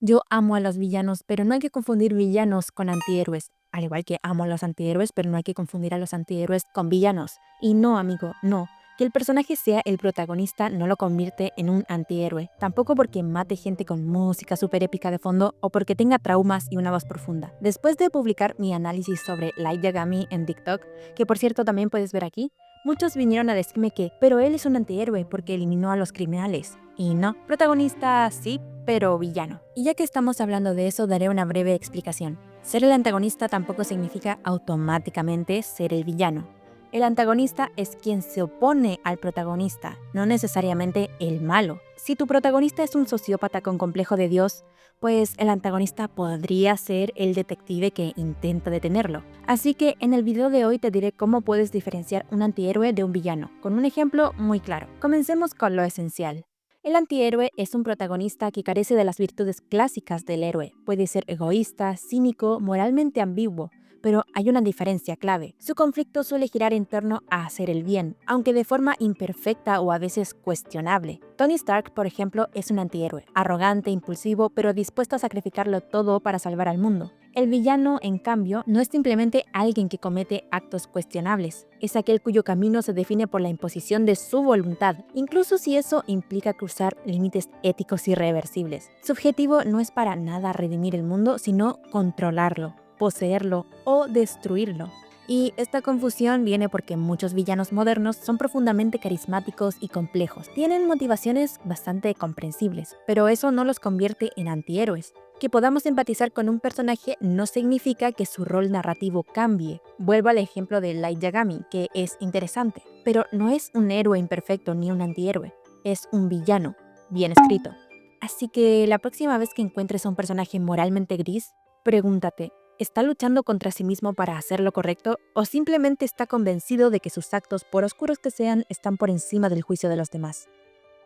Yo amo a los villanos, pero no hay que confundir villanos con antihéroes. Al igual que amo a los antihéroes, pero no hay que confundir a los antihéroes con villanos. Y no, amigo, no. Que el personaje sea el protagonista no lo convierte en un antihéroe. Tampoco porque mate gente con música súper épica de fondo o porque tenga traumas y una voz profunda. Después de publicar mi análisis sobre Light Yagami en TikTok, que por cierto también puedes ver aquí, muchos vinieron a decirme que, pero él es un antihéroe porque eliminó a los criminales. Y no, protagonista sí, pero villano. Y ya que estamos hablando de eso, daré una breve explicación. Ser el antagonista tampoco significa automáticamente ser el villano. El antagonista es quien se opone al protagonista, no necesariamente el malo. Si tu protagonista es un sociópata con complejo de Dios, pues el antagonista podría ser el detective que intenta detenerlo. Así que en el video de hoy te diré cómo puedes diferenciar un antihéroe de un villano, con un ejemplo muy claro. Comencemos con lo esencial. El antihéroe es un protagonista que carece de las virtudes clásicas del héroe. Puede ser egoísta, cínico, moralmente ambiguo, pero hay una diferencia clave. Su conflicto suele girar en torno a hacer el bien, aunque de forma imperfecta o a veces cuestionable. Tony Stark, por ejemplo, es un antihéroe, arrogante, impulsivo, pero dispuesto a sacrificarlo todo para salvar al mundo. El villano, en cambio, no es simplemente alguien que comete actos cuestionables, es aquel cuyo camino se define por la imposición de su voluntad, incluso si eso implica cruzar límites éticos irreversibles. Su objetivo no es para nada redimir el mundo, sino controlarlo, poseerlo o destruirlo. Y esta confusión viene porque muchos villanos modernos son profundamente carismáticos y complejos. Tienen motivaciones bastante comprensibles, pero eso no los convierte en antihéroes. Que podamos empatizar con un personaje no significa que su rol narrativo cambie. Vuelvo al ejemplo de Light Yagami, que es interesante, pero no es un héroe imperfecto ni un antihéroe. Es un villano, bien escrito. Así que la próxima vez que encuentres a un personaje moralmente gris, pregúntate, ¿está luchando contra sí mismo para hacer lo correcto o simplemente está convencido de que sus actos, por oscuros que sean, están por encima del juicio de los demás?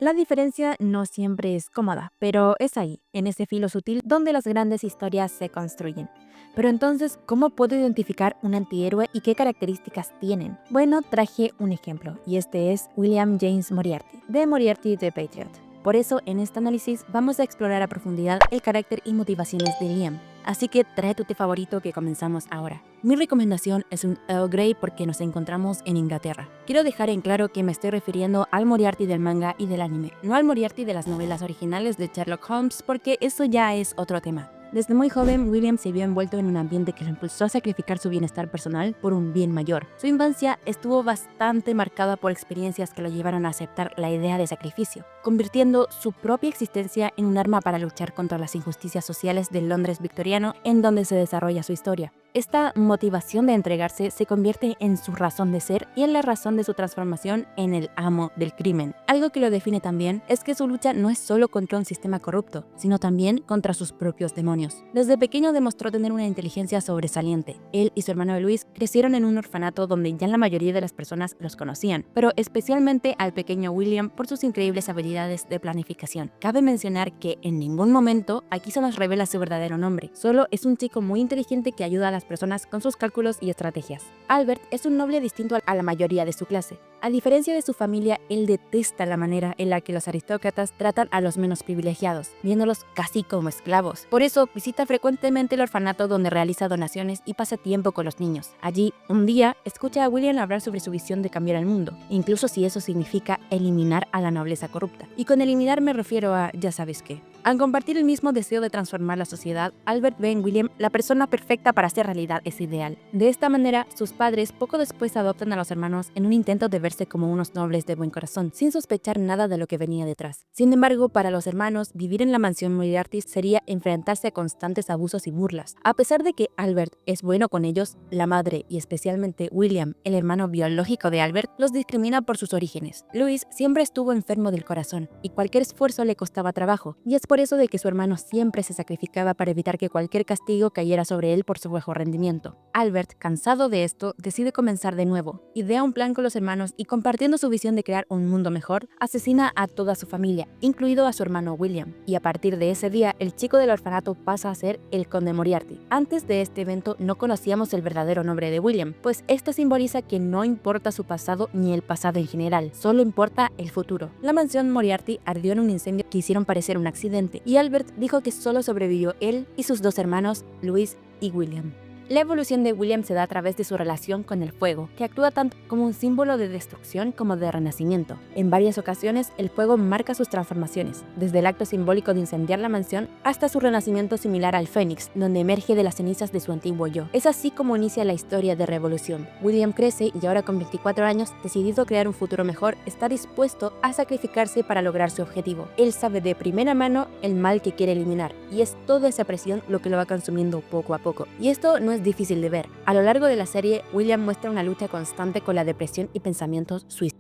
La diferencia no siempre es cómoda, pero es ahí, en ese filo sutil, donde las grandes historias se construyen. Pero entonces, ¿cómo puedo identificar un antihéroe y qué características tienen? Bueno, traje un ejemplo, y este es William James Moriarty, de Moriarty the Patriot. Por eso, en este análisis vamos a explorar a profundidad el carácter y motivaciones de Liam. Así que trae tu té favorito que comenzamos ahora. Mi recomendación es un Earl Grey porque nos encontramos en Inglaterra. Quiero dejar en claro que me estoy refiriendo al Moriarty del manga y del anime, no al Moriarty de las novelas originales de Sherlock Holmes porque eso ya es otro tema. Desde muy joven, William se vio envuelto en un ambiente que lo impulsó a sacrificar su bienestar personal por un bien mayor. Su infancia estuvo bastante marcada por experiencias que lo llevaron a aceptar la idea de sacrificio, convirtiendo su propia existencia en un arma para luchar contra las injusticias sociales del Londres victoriano en donde se desarrolla su historia. Esta motivación de entregarse se convierte en su razón de ser y en la razón de su transformación en el amo del crimen. Algo que lo define también es que su lucha no es solo contra un sistema corrupto, sino también contra sus propios demonios. Desde pequeño demostró tener una inteligencia sobresaliente. Él y su hermano Luis crecieron en un orfanato donde ya la mayoría de las personas los conocían, pero especialmente al pequeño William por sus increíbles habilidades de planificación. Cabe mencionar que en ningún momento aquí se nos revela su verdadero nombre, solo es un chico muy inteligente que ayuda a las personas con sus cálculos y estrategias. Albert es un noble distinto a la mayoría de su clase. A diferencia de su familia, él detesta la manera en la que los aristócratas tratan a los menos privilegiados, viéndolos casi como esclavos. Por eso, visita frecuentemente el orfanato donde realiza donaciones y pasa tiempo con los niños. Allí, un día, escucha a William hablar sobre su visión de cambiar el mundo, incluso si eso significa eliminar a la nobleza corrupta. Y con eliminar me refiero a ya sabes qué. Al compartir el mismo deseo de transformar la sociedad, Albert ve en William la persona perfecta para hacer realidad ese ideal. De esta manera, sus padres poco después adoptan a los hermanos en un intento de verse como unos nobles de buen corazón, sin sospechar nada de lo que venía detrás. Sin embargo, para los hermanos, vivir en la mansión Moriarty sería enfrentarse a constantes abusos y burlas. A pesar de que Albert es bueno con ellos, la madre y especialmente William, el hermano biológico de Albert, los discrimina por sus orígenes. Louis siempre estuvo enfermo del corazón y cualquier esfuerzo le costaba trabajo, y es por eso de que su hermano siempre se sacrificaba para evitar que cualquier castigo cayera sobre él por su bajo rendimiento. Albert, cansado de esto, decide comenzar de nuevo, idea un plan con los hermanos y compartiendo su visión de crear un mundo mejor, asesina a toda su familia, incluido a su hermano William, y a partir de ese día, el chico del orfanato pasa a ser el conde Moriarty. Antes de este evento no conocíamos el verdadero nombre de William, pues esto simboliza que no importa su pasado ni el pasado en general, solo importa el futuro. La mansión Moriarty ardió en un incendio que hicieron parecer un accidente accidente, y Albert dijo que solo sobrevivió él y sus dos hermanos, Louis y William. La evolución de William se da a través de su relación con el fuego, que actúa tanto como un símbolo de destrucción como de renacimiento. En varias ocasiones, el fuego marca sus transformaciones, desde el acto simbólico de incendiar la mansión hasta su renacimiento similar al Fénix, donde emerge de las cenizas de su antiguo yo. Es así como inicia la historia de revolución. William crece y ahora con 24 años, decidido a crear un futuro mejor, está dispuesto a sacrificarse para lograr su objetivo. Él sabe de primera mano el mal que quiere eliminar, y es toda esa presión lo que lo va consumiendo poco a poco. Y esto no es difícil de ver. A lo largo de la serie, William muestra una lucha constante con la depresión y pensamientos suicidas.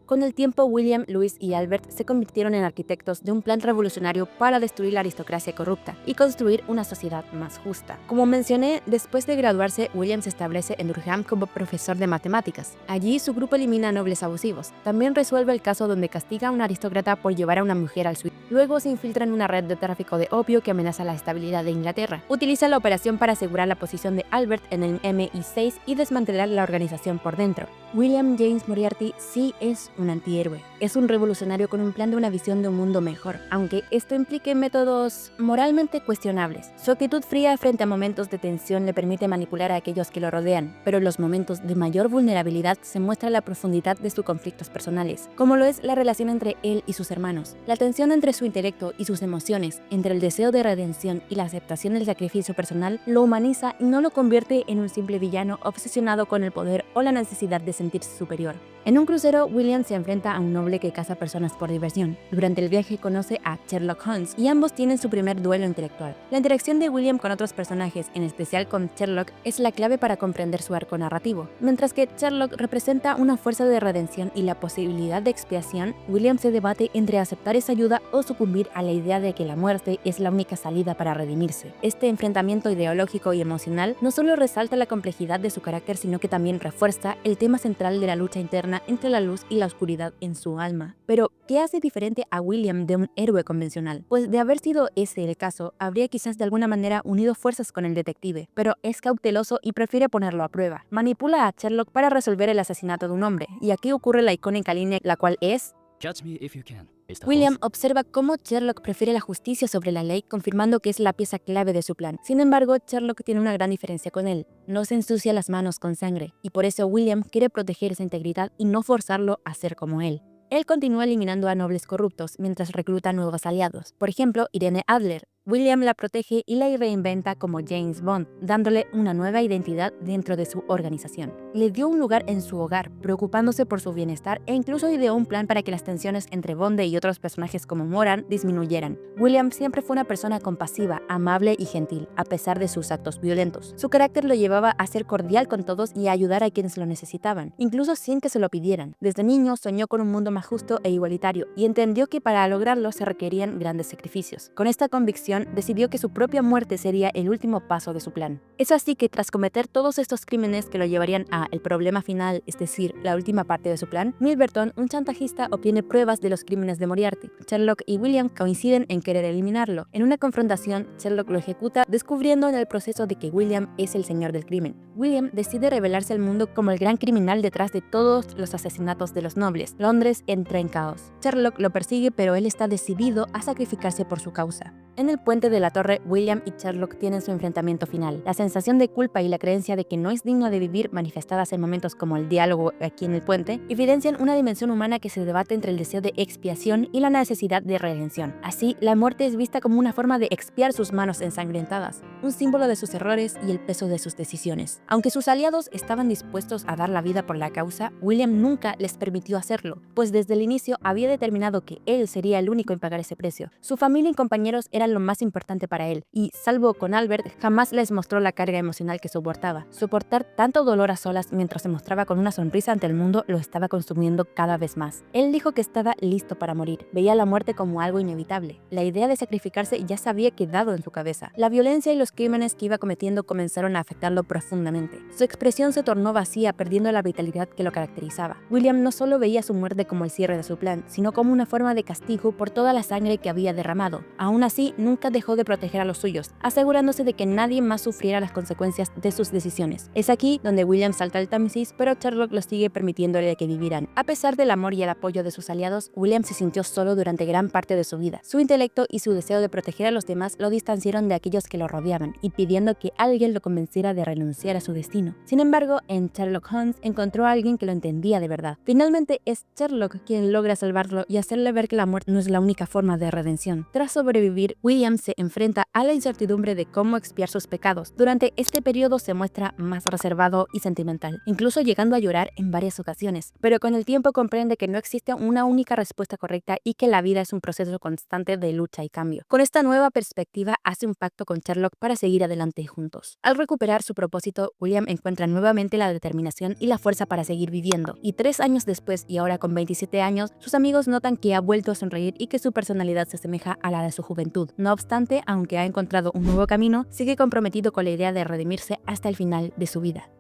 Con el tiempo, William, Louis y Albert se convirtieron en arquitectos de un plan revolucionario para destruir la aristocracia corrupta y construir una sociedad más justa. Como mencioné, después de graduarse, William se establece en Durham como profesor de matemáticas. Allí, su grupo elimina a nobles abusivos. También resuelve el caso donde castiga a un aristócrata por llevar a una mujer al suicidio. Luego se infiltra en una red de tráfico de opio que amenaza la estabilidad de Inglaterra. Utiliza la operación para asegurar la posición de Albert en el MI6 y desmantelar la organización por dentro. William James Moriarty sí es un antihéroe. Es un revolucionario con un plan de una visión de un mundo mejor, aunque esto implique métodos moralmente cuestionables. Su actitud fría frente a momentos de tensión le permite manipular a aquellos que lo rodean, pero en los momentos de mayor vulnerabilidad se muestra la profundidad de sus conflictos personales, como lo es la relación entre él y sus hermanos. La tensión entre su intelecto y sus emociones, entre el deseo de redención y la aceptación del sacrificio personal, lo humaniza y no lo convierte en un simple villano obsesionado con el poder o la necesidad de sentirse superior. En un crucero, William se enfrenta a un noble que caza personas por diversión. Durante el viaje conoce a Sherlock Holmes y ambos tienen su primer duelo intelectual. La interacción de William con otros personajes, en especial con Sherlock, es la clave para comprender su arco narrativo. Mientras que Sherlock representa una fuerza de redención y la posibilidad de expiación, William se debate entre aceptar esa ayuda o sucumbir a la idea de que la muerte es la única salida para redimirse. Este enfrentamiento ideológico y emocional no solo resalta la complejidad de su carácter, sino que también refuerza el tema central de la lucha interna entre la luz y la oscuridad en su alma. Pero, ¿qué hace diferente a William de un héroe convencional? Pues de haber sido ese el caso, habría quizás de alguna manera unido fuerzas con el detective, pero es cauteloso y prefiere ponerlo a prueba. Manipula a Sherlock para resolver el asesinato de un hombre, y aquí ocurre la icónica línea, la cual es: Catch me if you can. William observa cómo Sherlock prefiere la justicia sobre la ley, confirmando que es la pieza clave de su plan. Sin embargo, Sherlock tiene una gran diferencia con él. No se ensucia las manos con sangre, y por eso William quiere proteger esa integridad y no forzarlo a ser como él. Él continúa eliminando a nobles corruptos mientras recluta nuevos aliados. Por ejemplo, Irene Adler. William la protege y la reinventa como James Bond, dándole una nueva identidad dentro de su organización. Le dio un lugar en su hogar, preocupándose por su bienestar e incluso ideó un plan para que las tensiones entre Bond y otros personajes como Moran disminuyeran. William siempre fue una persona compasiva, amable y gentil, a pesar de sus actos violentos. Su carácter lo llevaba a ser cordial con todos y a ayudar a quienes lo necesitaban, incluso sin que se lo pidieran. Desde niño soñó con un mundo más justo e igualitario y entendió que para lograrlo se requerían grandes sacrificios. Con esta convicción, decidió que su propia muerte sería el último paso de su plan. Es así que tras cometer todos estos crímenes que lo llevarían a el problema final, es decir, la última parte de su plan, Milverton, un chantajista, obtiene pruebas de los crímenes de Moriarty. Sherlock y William coinciden en querer eliminarlo. En una confrontación, Sherlock lo ejecuta, descubriendo en el proceso de que William es el señor del crimen. William decide revelarse al mundo como el gran criminal detrás de todos los asesinatos de los nobles. Londres entra en caos. Sherlock lo persigue, pero él está decidido a sacrificarse por su causa. En el puente de la torre, William y Sherlock tienen su enfrentamiento final. La sensación de culpa y la creencia de que no es digno de vivir, manifestadas en momentos como el diálogo aquí en el puente, evidencian una dimensión humana que se debate entre el deseo de expiación y la necesidad de redención. Así, la muerte es vista como una forma de expiar sus manos ensangrentadas, un símbolo de sus errores y el peso de sus decisiones. Aunque sus aliados estaban dispuestos a dar la vida por la causa, William nunca les permitió hacerlo, pues desde el inicio había determinado que él sería el único en pagar ese precio. Su familia y compañeros eran lo más importante para él, y, salvo con Albert, jamás les mostró la carga emocional que soportaba. Soportar tanto dolor a solas mientras se mostraba con una sonrisa ante el mundo lo estaba consumiendo cada vez más. Él dijo que estaba listo para morir, veía la muerte como algo inevitable. La idea de sacrificarse ya se había quedado en su cabeza. La violencia y los crímenes que iba cometiendo comenzaron a afectarlo profundamente. Su expresión se tornó vacía, perdiendo la vitalidad que lo caracterizaba. William no solo veía su muerte como el cierre de su plan, sino como una forma de castigo por toda la sangre que había derramado. Aún así, nunca nunca dejó de proteger a los suyos, asegurándose de que nadie más sufriera las consecuencias de sus decisiones. Es aquí donde William salta al Támesis, pero Sherlock lo sigue permitiéndole que vivieran. A pesar del amor y el apoyo de sus aliados, William se sintió solo durante gran parte de su vida. Su intelecto y su deseo de proteger a los demás lo distanciaron de aquellos que lo rodeaban, impidiendo que alguien lo convenciera de renunciar a su destino. Sin embargo, en Sherlock Holmes encontró a alguien que lo entendía de verdad. Finalmente es Sherlock quien logra salvarlo y hacerle ver que la muerte no es la única forma de redención. Tras sobrevivir, William se enfrenta a la incertidumbre de cómo expiar sus pecados. Durante este periodo se muestra más reservado y sentimental, incluso llegando a llorar en varias ocasiones, pero con el tiempo comprende que no existe una única respuesta correcta y que la vida es un proceso constante de lucha y cambio. Con esta nueva perspectiva hace un pacto con Sherlock para seguir adelante juntos. Al recuperar su propósito, William encuentra nuevamente la determinación y la fuerza para seguir viviendo, y 3 años después y ahora con 27 años, sus amigos notan que ha vuelto a sonreír y que su personalidad se asemeja a la de su juventud. No obstante, aunque ha encontrado un nuevo camino, sigue comprometido con la idea de redimirse hasta el final de su vida.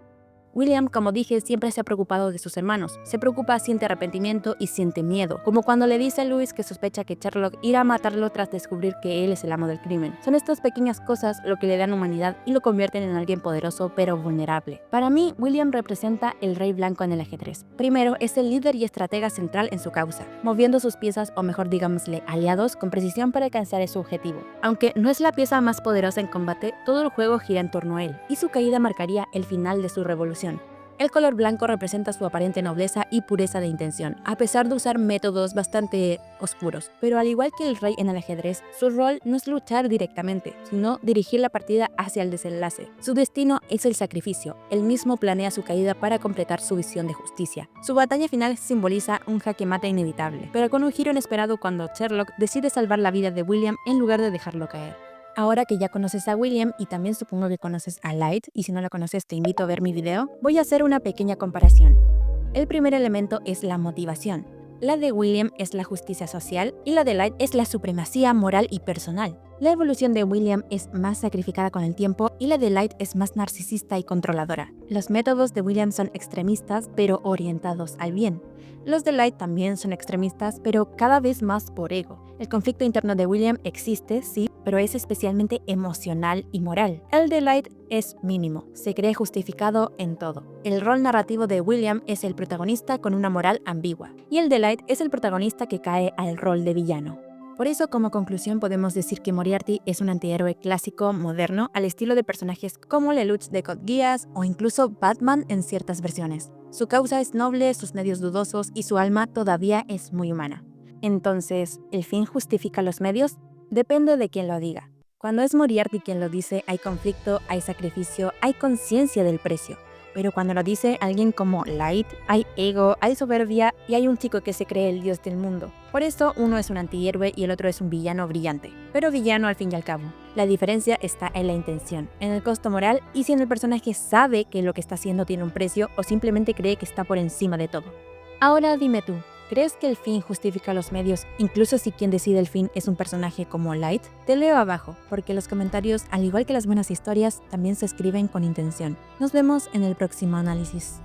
William, como dije, siempre se ha preocupado de sus hermanos. Se preocupa, siente arrepentimiento y siente miedo, como cuando le dice a Louis que sospecha que Sherlock irá a matarlo tras descubrir que él es el amo del crimen. Son estas pequeñas cosas lo que le dan humanidad y lo convierten en alguien poderoso pero vulnerable. Para mí, William representa el rey blanco en el ajedrez. Primero, es el líder y estratega central en su causa, moviendo sus piezas, o mejor digámosle, aliados, con precisión para alcanzar su objetivo. Aunque no es la pieza más poderosa en combate, todo el juego gira en torno a él, y su caída marcaría el final de su revolución. El color blanco representa su aparente nobleza y pureza de intención, a pesar de usar métodos bastante oscuros. Pero al igual que el rey en el ajedrez, su rol no es luchar directamente, sino dirigir la partida hacia el desenlace. Su destino es el sacrificio. Él mismo planea su caída para completar su visión de justicia. Su batalla final simboliza un jaque mate inevitable, pero con un giro inesperado cuando Sherlock decide salvar la vida de William en lugar de dejarlo caer. Ahora que ya conoces a William y también supongo que conoces a Light, y si no la conoces te invito a ver mi video, voy a hacer una pequeña comparación. El primer elemento es la motivación. La de William es la justicia social y la de Light es la supremacía moral y personal. La evolución de William es más sacrificada con el tiempo y la de Light es más narcisista y controladora. Los métodos de William son extremistas pero orientados al bien. Los de Light también son extremistas pero cada vez más por ego. El conflicto interno de William existe, sí, pero es especialmente emocional y moral. El de Light es mínimo, se cree justificado en todo. El rol narrativo de William es el protagonista con una moral ambigua, y el de Light es el protagonista que cae al rol de villano. Por eso, como conclusión, podemos decir que Moriarty es un antihéroe clásico, moderno, al estilo de personajes como Lelouch de Code Geass o incluso Batman en ciertas versiones. Su causa es noble, sus medios dudosos y su alma todavía es muy humana. Entonces, ¿el fin justifica los medios? Depende de quien lo diga. Cuando es Moriarty quien lo dice, hay conflicto, hay sacrificio, hay conciencia del precio. Pero cuando lo dice alguien como Light, hay ego, hay soberbia y hay un chico que se cree el dios del mundo. Por eso uno es un antihéroe y el otro es un villano brillante. Pero villano al fin y al cabo. La diferencia está en la intención, en el costo moral y si en el personaje sabe que lo que está haciendo tiene un precio o simplemente cree que está por encima de todo. Ahora dime tú, ¿crees que el fin justifica los medios, incluso si quien decide el fin es un personaje como Light? Te leo abajo, porque los comentarios, al igual que las buenas historias, también se escriben con intención. Nos vemos en el próximo análisis.